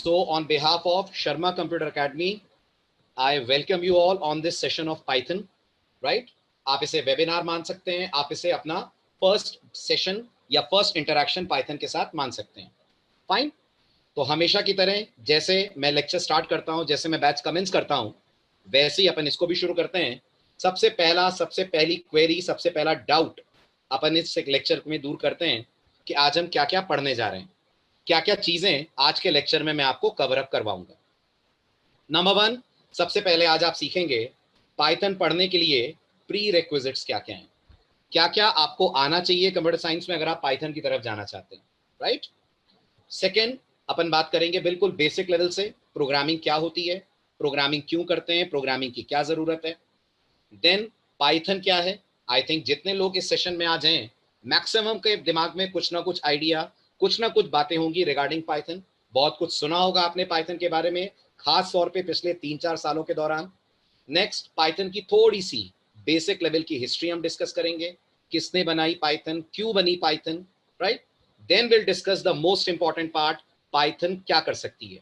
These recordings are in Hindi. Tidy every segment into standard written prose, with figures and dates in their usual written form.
So on behalf of Sharma Computer Academy, I welcome you all on this session of Python, right? आप इसे वेबिनार मान सकते हैं, आप इसे अपना फर्स्ट सेशन या फर्स्ट इंटरैक्शन पाइथन के साथ मान सकते हैं। फाइन। तो हमेशा की तरह जैसे मैं लेक्चर स्टार्ट करता हूं, जैसे मैं बैच कमेंस करता हूं, वैसे ही अपन इसको भी शुरू करते हैं। सबसे पहली क्वेरी, सबसे पहला डाउट अपन इस लेक्चर में दूर करते हैं कि आज हम क्या क्या पढ़ने जा रहे हैं, क्या क्या चीजें आज के लेक्चर में मैं आपको कवर अप करवाऊंगा। नंबर 1, सबसे पहले आज आप सीखेंगे पाइथन पढ़ने के लिए प्री रिक्विजिट्स क्या क्या हैं, क्या क्या आपको आना चाहिए कंप्यूटर साइंस में अगर आप पाइथन की तरफ जाना चाहते हैं, राइट। सेकेंड, अपन बात करेंगे बिल्कुल बेसिक लेवल से, प्रोग्रामिंग क्या होती है, प्रोग्रामिंग क्यों करते हैं, प्रोग्रामिंग की क्या जरूरत है। देन पाइथन क्या है। आई थिंक जितने लोग इस सेशन में आज हैं, मैक्सिमम के दिमाग में कुछ ना कुछ आइडिया, कुछ ना कुछ बातें होंगी रिगार्डिंग पाइथन। बहुत कुछ सुना होगा आपने पाइथन के बारे में, खास तौर पे पिछले 3-4 सालों के दौरान। नेक्स्ट, पाइथन की थोड़ी सी बेसिक लेवल की हिस्ट्री हम डिस्कस करेंगे, किसने बनाई पाइथन, क्यों बनी Python, right. Then will discuss the most important part, Python क्या कर सकती है।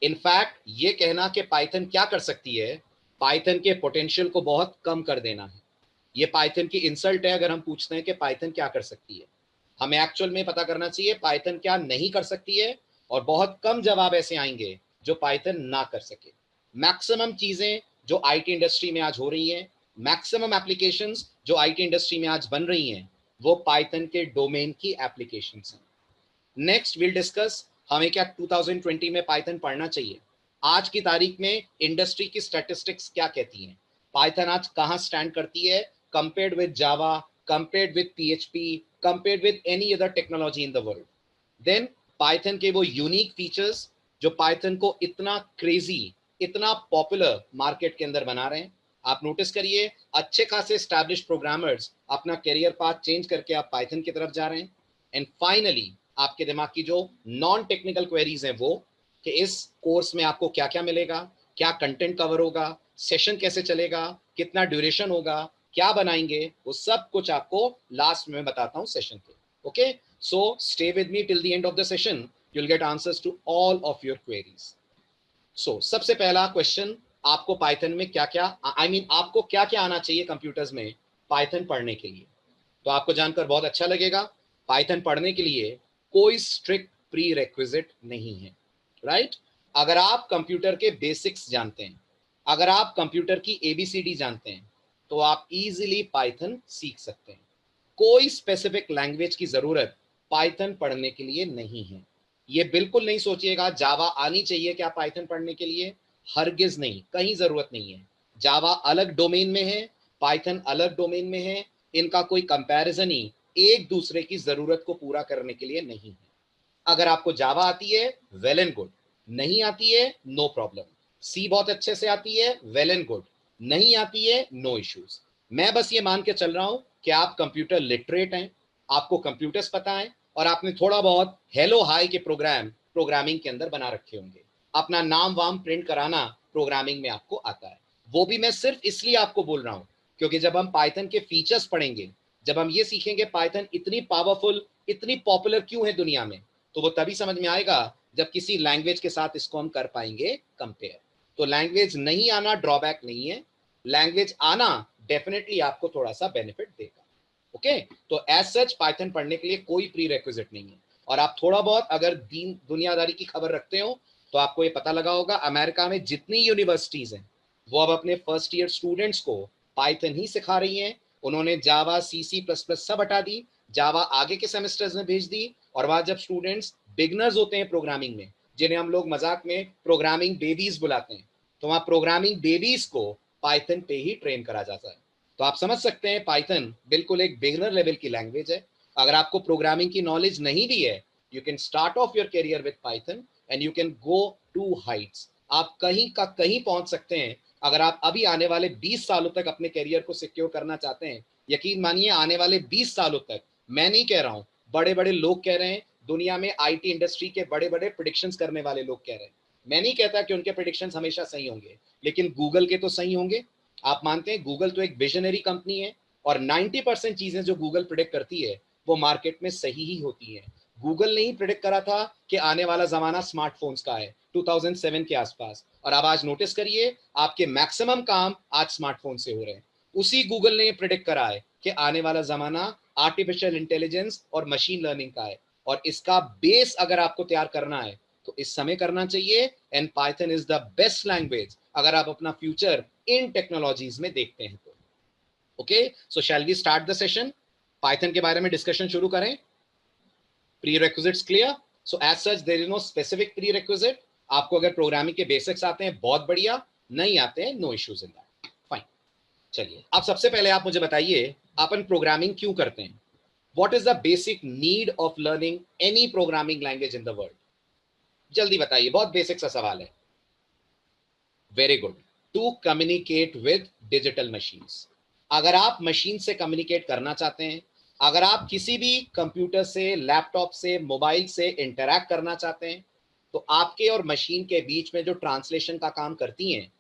इनफैक्ट ये कहना कि पाइथन क्या कर सकती है, पाइथन के पोटेंशियल को बहुत कम कर देना है। ये पाइथन की इंसल्ट है अगर हम पूछते हैं कि पाइथन क्या कर सकती है। हमें एक्चुअल में पता करना चाहिए पाइथन क्या नहीं कर सकती है, और बहुत कम जवाब ऐसे आएंगे जो पाइथन ना कर सके। मैक्सिमम चीजें जो आईटी इंडस्ट्री में आज हो रही हैं, मैक्सिमम एप्लीकेशंस जो आईटी इंडस्ट्री में आज बन रही हैं, वो पाइथन के डोमेन की एप्लीकेशंस हैं। नेक्स्ट विल डिस्कस हमें क्या 2020 में पाइथन पढ़ना चाहिए। आज की तारीख में इंडस्ट्री की स्टैटिस्टिक्स क्या कहती हैं, पाइथन आज कहां स्टैंड करती है compared with Java, compared with PHP, compared with any other technology in the world. Then Python के वो यूनिक फीचर्स जो पाइथन को इतना क्रेजी, इतना पॉपुलर मार्केट के अंदर बना रहे हैं। आप नोटिस करिए, अच्छे खासे एस्टैब्लिश्ड प्रोग्रामर्स अपना करियर पाथ चेंज करके आप पाइथन की तरफ जा रहे हैं। एंड फाइनली आपके दिमाग की जो नॉन टेक्निकल क्वेरीज हैं वो, कि इस कोर्स में आपको क्या क्या मिलेगा, क्या कंटेंट कवर होगा, सेशन कैसे चलेगा, कितना ड्यूरेशन होगा, क्या बनाएंगे, वो सब कुछ आपको लास्ट में बताता हूं सेशन के। Okay, so stay with me till the end of the session, you'll get answers to all of your queries. So सबसे पहला क्वेश्चन, आपको पाइथन में क्या क्या आपको क्या क्या आना चाहिए कंप्यूटर्स में पाइथन पढ़ने के लिए। तो आपको जानकर बहुत अच्छा लगेगा, पाइथन पढ़ने के लिए कोई स्ट्रिक्ट प्री रेक्विजिट नहीं है, राइट। अगर आप कंप्यूटर के बेसिक्स जानते हैं, अगर आप कंप्यूटर की एबीसीडी जानते हैं, तो आप इजीली पाइथन सीख सकते हैं। कोई स्पेसिफिक लैंग्वेज की जरूरत पाइथन पढ़ने के लिए नहीं है। ये बिल्कुल नहीं सोचिएगा जावा आनी चाहिए क्या पाइथन पढ़ने के लिए, हरगिज नहीं, कहीं जरूरत नहीं है। जावा अलग डोमेन में है, पाइथन अलग डोमेन में है, इनका कोई कंपैरिजन ही एक दूसरे की जरूरत को पूरा करने के लिए नहीं है। अगर आपको जावा आती है वेल एंड गुड, नहीं आती है नो प्रॉब्लम। सी बहुत अच्छे से आती है वेल एंड गुड, नहीं आती है नो इश्यूज। मैं बस ये मान के चल रहा हूं कि आप कंप्यूटर लिटरेट हैं, आपको कंप्यूटर्स पता है, और आपने थोड़ा बहुत हेलो हाई के प्रोग्रामिंग के अंदर बना रखे होंगे। अपना नाम वाम प्रिंट कराना प्रोग्रामिंग में आपको आता है। वो भी मैं सिर्फ इसलिए आपको बोल रहा हूं क्योंकि जब हम पाइथन के फीचर्स पढ़ेंगे, जब हम ये सीखेंगे पाइथन इतनी पावरफुल, इतनी पॉपुलर क्यों है दुनिया में, तो वो तभी समझ में आएगा जब किसी लैंग्वेज के साथ इसको हम कर पाएंगे कंपेयर। तो लैंग्वेज नहीं आना ड्रॉबैक नहीं है, लैंग्वेज आना डेफिनेटली आपको थोड़ा सा बेनिफिट देगा। ओके, तो एज सच पाइथन पढ़ने के लिए कोई प्री रेक्विजिट नहीं है। और आप थोड़ा बहुत अगर दुनियादारी की खबर रखते हो तो आपको ये पता लगा होगा अमेरिका में जितनी यूनिवर्सिटीज हैं वो अब अपने फर्स्ट ईयर स्टूडेंट्स को पाइथन ही सिखा रही हैं। उन्होंने जावा, C++ सब हटा दी, जावा आगे के सेमेस्टर्स में भेज दी, और वहां जब स्टूडेंट्स बिगनर्स होते हैं प्रोग्रामिंग में, जिन्हें हम लोग मजाक में प्रोग्रामिंग बेबीज बुलाते हैं, तो वहां प्रोग्रामिंग बेबीज को पाइथन पे ही ट्रेन करा जाता है। तो आप समझ सकते हैं पाइथन बिल्कुल एक बिगनर लेवल की लैंग्वेज है। अगर आपको प्रोग्रामिंग की नॉलेज नहीं भी है, you can start off your career with Python and you can go to heights. आप कहीं का कहीं पहुंच सकते हैं। अगर आप अभी आने वाले 20 सालों तक अपने करियर को सिक्योर करना चाहते हैं, यकीन मानिए आने वाले 20 सालों तक, मैं नहीं कह रहा हूं, बड़े बड़े लोग कह रहे हैं, दुनिया में आईटी इंडस्ट्री के बड़े बड़े प्रेडिक्शंस करने वाले लोग कह रहे हैं। मैं नहीं कहता कि उनके प्रेडिक्शंस हमेशा सही होंगे, लेकिन गूगल के तो सही होंगे। आप मानते हैं गूगल तो एक विजनरी कंपनी है, और 90% चीजें जो गूगल प्रेडिक्ट करती है वो मार्केट में सही ही होती है। गूगल ने ही प्रेडिक्ट करा था कि आने वाला जमाना स्मार्टफोन्स का है 2007 के आसपास, और अब आज नोटिस करिए आपके मैक्सिमम काम आज स्मार्टफोन से हो रहे हैं। उसी गूगल ने प्रेडिक्ट करा है कि आने वाला जमाना आर्टिफिशियल इंटेलिजेंस और मशीन लर्निंग का है, और इसका बेस अगर आपको तैयार करना है तो इस समय करना चाहिए, and Python is the best language अगर आप अपना फ्यूचर इन टेक्नोलॉजीज में देखते हैं तो। Okay, so shall we start the session, Python के बारे में डिस्कशन शुरू करें। Prerequisites clear? So as such there is no specific prerequisite. आपको अगर प्रोग्रामिंग के बेसिक्स आते हैं बहुत बढ़िया, नहीं आते हैं no issues in that, fine. चलिए, अब सबसे पहले आप मुझे बताइए अपन प्रोग्रामिंग क्यों करते हैं? What is the basic need of learning any programming language in the world? जल्दी बताइए, बहुत बेसिक सा सवाल है। Very good, to communicate with digital machines. अगर आप मशीन से कम्युनिकेट करना चाहते हैं, अगर आप किसी भी कंप्यूटर से, लैपटॉप से, मोबाइल से इंटरैक्ट करना चाहते हैं, तो आपके और मशीन के बीच में जो ट्रांसलेशन का काम करती हैं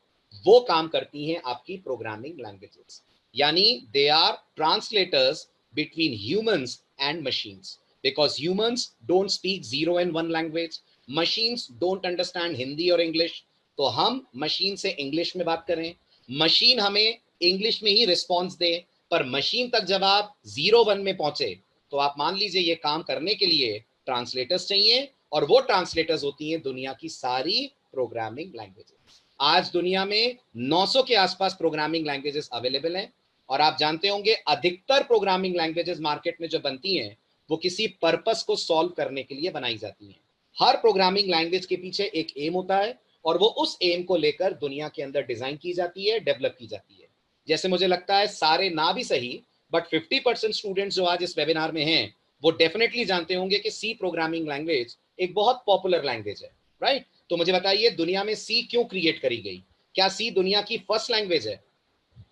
वो काम करती हैं आपकी प्रोग्रामिंग लैंग्वेजेस। यानी they are translators between humans and machines, because humans don't speak 0 and 1 language, machines don't understand Hindi और इंग्लिश। तो हम मशीन से इंग्लिश में बात करें, मशीन हमें इंग्लिश में ही रिस्पॉन्स दे, पर मशीन तक जब आप 0-1 में पहुंचे तो आप मान लीजिए ये काम करने के लिए ट्रांसलेटर्स चाहिए, और वो ट्रांसलेटर्स होती हैं दुनिया की सारी प्रोग्रामिंग लैंग्वेजेस। आज दुनिया में 900 के आसपास प्रोग्रामिंग लैंग्वेजेस अवेलेबल हैं, और आप जानते होंगे अधिकतर प्रोग्रामिंग लैंग्वेजेस मार्केट में जो बनती हैं वो किसी पर्पस को सॉल्व करने के लिए बनाई जाती हैं। हर प्रोग्रामिंग लैंग्वेज के पीछे एक एम होता है, और वो उस एम को लेकर दुनिया के अंदर डिजाइन की जाती है, डेवलप की जाती है। जैसे मुझे लगता है सारे ना भी सही, बट 50% स्टूडेंट्स जो आज इस वेबिनार में हैं वो डेफिनेटली जानते होंगे कि सी प्रोग्रामिंग लैंग्वेज एक बहुत पॉपुलर लैंग्वेज है, राइट? तो मुझे बताइए दुनिया में सी क्यों क्रिएट करी गई? क्या सी दुनिया की फर्स्ट लैंग्वेज है?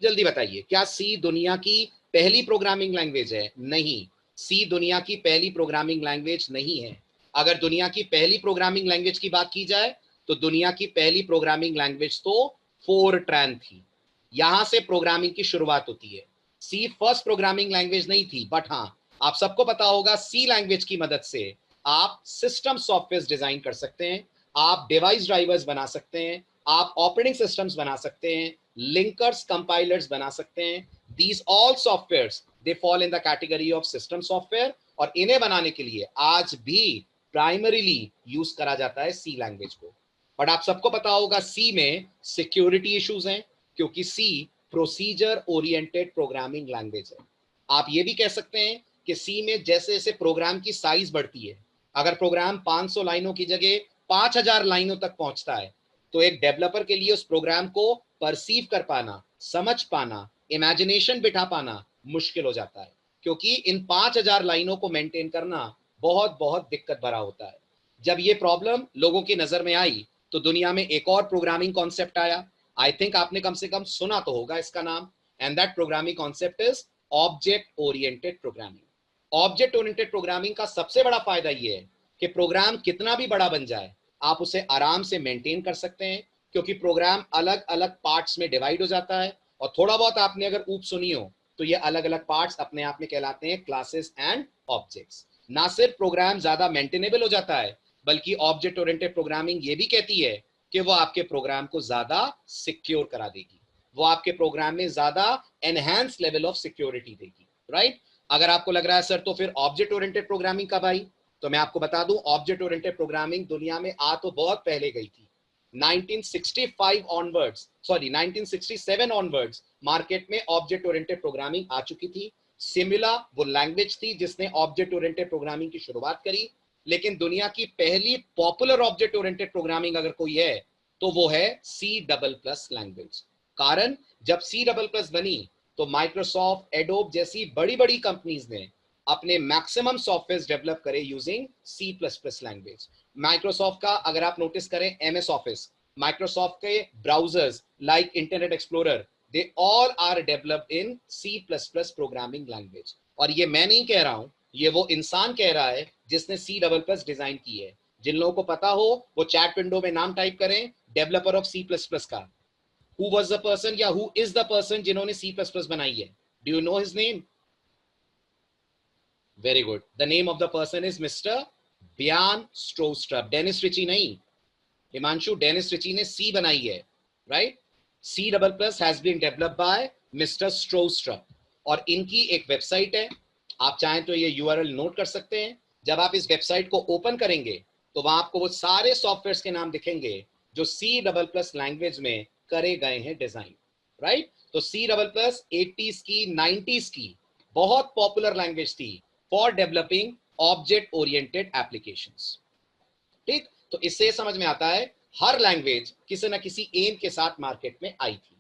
जल्दी बताइए, क्या सी दुनिया की पहली प्रोग्रामिंग लैंग्वेज है? नहीं, सी दुनिया की पहली प्रोग्रामिंग लैंग्वेज नहीं है। अगर दुनिया की पहली प्रोग्रामिंग लैंग्वेज की बात की जाए तो दुनिया की पहली प्रोग्रामिंग लैंग्वेज तो फोरट्रैन थी, यहां से प्रोग्रामिंग की शुरुआत होती है। सी फर्स्ट प्रोग्रामिंग लैंग्वेज नहीं थी, बट हाँ आप सबको पता होगा सी लैंग्वेज की मदद से आप सिस्टम सॉफ्टवेयर डिजाइन कर सकते हैं, आप डिवाइस ड्राइवर्स बना सकते हैं, आप ऑपरेटिंग सिस्टम्स बना सकते हैं, लिंकर्स, कंपाइलर्स बना सकते हैं। These all softwares they fall in the category of system software, और इन्हें बनाने के लिए आज भी प्राइमरीली यूज करा जाता है सी लैंग्वेज को। बट आप सबको पता होगा सी में सिक्योरिटी इश्यूज हैं, क्योंकि सी प्रोसीजर ओरिएंटेड प्रोग्रामिंग लैंग्वेज है। आप ये भी कह सकते हैं कि सी में जैसे जैसे प्रोग्राम की साइज बढ़ती है, अगर प्रोग्राम 500 लाइनों की जगह 5000 लाइनों तक पहुंचता है, तो एक डेवलपर के लिए उस प्रोग्राम को परसीव कर पाना, समझ पाना, इमेजिनेशन बिठा पाना मुश्किल हो जाता है, क्योंकि इन 5000 लाइनों को मेंटेन करना बहुत बहुत दिक्कत भरा होता है। जब ये प्रॉब्लम लोगों की नजर में आई तो दुनिया में एक और प्रोग्रामिंग कॉन्सेप्ट आया, आई थिंक आपने कम से कम सुना तो होगा इसका नाम, and that programming concept is object oriented programming. Object oriented programming का सबसे बड़ा फायदा यह है कि प्रोग्राम कितना भी बड़ा बन जाए आप उसे आराम से मेंटेन कर सकते हैं, क्योंकि प्रोग्राम अलग अलग पार्ट्स में डिवाइड हो जाता है, और थोड़ा बहुत आपने अगर ऊप सुनी हो तो ये अलग अलग पार्ट्स अपने आप में कहलाते हैं क्लासेस एंड ऑब्जेक्ट्स। ना सिर्फ प्रोग्राम ज्यादा मेंटेनेबल हो जाता है, बल्कि ऑब्जेक्ट ओरिएंटेड प्रोग्रामिंग ये भी कहती है कि वो आपके प्रोग्राम को ज्यादा सिक्योर करा देगी, वो आपके प्रोग्राम में ज्यादा एनहांस लेवल ऑफ सिक्योरिटी देगी, राइट? अगर आपको लग रहा है सर तो फिर ऑब्जेक्ट ओरिएंटेड प्रोग्रामिंग कब आई, तो मैं आपको बता दूं ऑब्जेक्ट ओरिएंटेड प्रोग्रामिंग दुनिया में आ तो बहुत पहले गई थी। 1965 ऑनवर्ड्स, सॉरी 1967 ऑनवर्ड्स मार्केट में ऑब्जेक्ट ओरिएंटेड प्रोग्रामिंग आ चुकी थी। सिमिला वो लैंग्वेज थी जिसने ऑब्जेक्ट ओरिएंटेड प्रोग्रामिंग की शुरुआत करी, लेकिन दुनिया की पहली पॉपुलर ऑब्जेक्ट ओरिएंटेड प्रोग्रामिंग अगर कोई है तो वो है सी डबल प्लस लैंग्वेज। कारण, जब सी डबल प्लस बनी तो माइक्रोसॉफ्ट, एडोब जैसी बड़ी बड़ी कंपनीज ने अपने मैक्सिमम सॉफ्टवेयर डेवलप करे using C plus plus language. Microsoft का अगर आप नोटिस करें एमएस ऑफिस, माइक्रोसॉफ्ट के browsers like internet explorer, they all are developed in C plus plus programming language. और ये मैं नहीं कह रहा हूं, ये वो इंसान कह रहा है जिसने सी डबल प्लस डिजाइन की है। जिन लोगों को पता हो वो चैट विंडो में नाम टाइप करें developer of C plus plus का। हु वाज द पर्सन या हु इज द पर्सन जिन्होंने सी प्लस प्लस बनाई है? Do you know his name? Very good, the name of the person is Mister Bjarne Stroustrup, Dennis Ritchie नहीं हिमांशु, डेनिस रिची ने सी बनाई है, right. C double plus has been developed by Mister Stroustrup, और इनकी एक वेबसाइट है, आप चाहें तो ये यूआरएल नोट कर सकते हैं। जब आप इस वेबसाइट को ओपन करेंगे तो वहां आपको वो सारे सॉफ्टवेयर्स के नाम दिखेंगे जो सी डबल प्लस लैंग्वेज में करे गए हैं डिजाइन, राइट। तो सी डबल प्लस 80s की 90s की बहुत पॉपुलर लैंग्वेज थी for developing object oriented applications, ठीक। तो इससे समझ में आता है हर लैंग्वेज किसी ना किसी एम के साथ मार्केट में आई थी।